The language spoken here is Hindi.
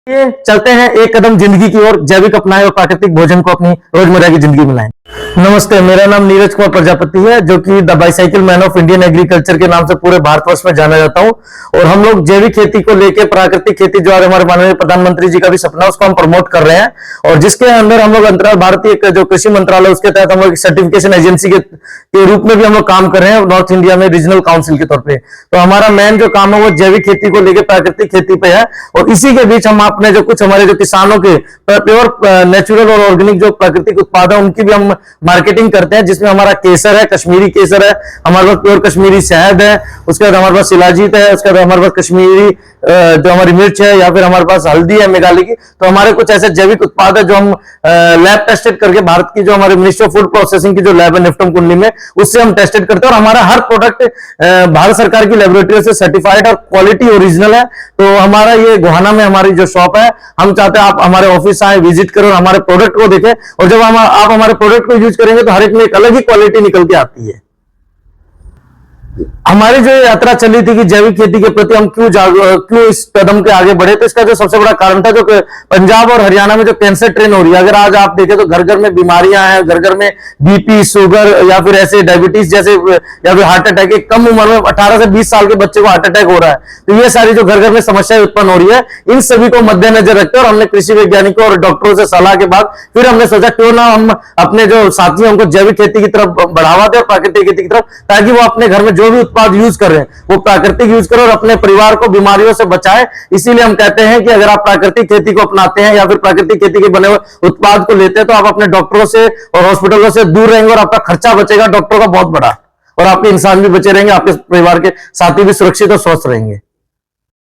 ये चलते हैं एक कदम जिंदगी की ओर। जैविक अपनाएं और प्राकृतिक भोजन को अपनी रोजमर्रा की जिंदगी में लाएं। नमस्ते, मेरा नाम नीरज कुमार प्रजापति है, जो कि the bicycle man of Indian agriculture के नाम से पूरे भारतवर्ष में जाना जाता हूं। और हम लोग जैविक खेती को लेकर प्राकृतिक खेती, जो आज हमारे माननीय प्रधानमंत्री जी का भी सपना है, उसको हम प्रमोट कर रहे हैं। और जिसके अंदर हम लोग अंतराल भारतीय जो कृषि मंत्रालय, उसके तहत हम लोग सर्टिफिकेशन एजेंसी के रूप में भी हम लोग काम कर रहे हैं नॉर्थ इंडिया में रीजनल काउंसिल के तौर पे। तो हमारा मेन जो काम है वो जैविक खेती को लेकर प्राकृतिक खेती पे है। और इसी के बीच हम अपने जो कुछ हमारे जो किसानों के प्योर नेचुरल और ऑर्गेनिक जो प्राकृतिक उत्पाद है उनकी भी हम मार्केटिंग करते हैं, जिसमें हमारा केसर है, कश्मीरी केसर है, हमारे पास प्योर कश्मीरी शहद है, उसके बाद हमारे पास शिलाजीत है, उसके बाद हमारे पास कश्मीरी जो हमारी मिर्च है, या फिर हमारे पास हल्दी है मेघालय की। तो हमारे कुछ ऐसे जैविक उत्पाद है जो हम लैब टेस्टेड करके, भारत की जो हमारे मिनिस्ट्री ऑफ फूड प्रोसेसिंग की जो लैब है निफ्टम कुंडली में, उससे हम टेस्टेड करते हैं। और हमारा हर प्रोडक्ट भारत सरकार की लेबोरेटरी से सर्टिफाइड और क्वालिटी ओरिजिनल है। तो हमारा ये गोहाना में हमारी जो शॉप है, हम चाहते हैं आप हमारे ऑफिस आए, विजिट करें और हमारे प्रोडक्ट को देखें। और जब आप हमारे प्रोडक्ट को यूज करेंगे तो हर एक में एक अलग ही क्वालिटी निकल के आती है। हमारी जो यात्रा चली थी कि जैविक खेती के प्रति हम क्यों इस कदम के आगे बढ़े, तो इसका जो सबसे बड़ा कारण था, जो पंजाब और हरियाणा में जो कैंसर ट्रेन हो रही है, अगर आज आप देखें तो घर घर में बीमारियां हैं, घर घर में बीपी, शुगर या फिर ऐसे डायबिटीज जैसे, या फिर हार्ट अटैक, एक कम उम्र में 18 से 20 साल के बच्चे को हार्ट अटैक हो रहा है। तो ये सारी जो घर घर में समस्याएं उत्पन्न हो रही है, इन सभी को मद्देनजर रखते और हमने कृषि वैज्ञानिकों और डॉक्टरों से सलाह के बाद फिर हमने सोचा क्यों ना हम अपने जो साथी उनको जैविक खेती की तरफ बढ़ावा दें और प्राकृतिक खेती की तरफ, ताकि वो अपने घर में जो भी उत्पाद यूज कर रहे हैं वो प्राकृतिक यूज करें और अपने परिवार को बीमारियों से बचाएं। इसीलिए हम कहते हैं कि अगर आप प्राकृतिक खेती को अपनाते हैं या फिर प्राकृतिक खेती के बने हुए उत्पाद को लेते हैं, तो आप अपने डॉक्टरों से और हॉस्पिटलों से दूर रहेंगे और आपका खर्चा बचेगा डॉक्टरों का बहुत बड़ा, और आपके इंसान भी बचे रहेंगे, आपके परिवार के साथी भी सुरक्षित और स्वस्थ रहेंगे।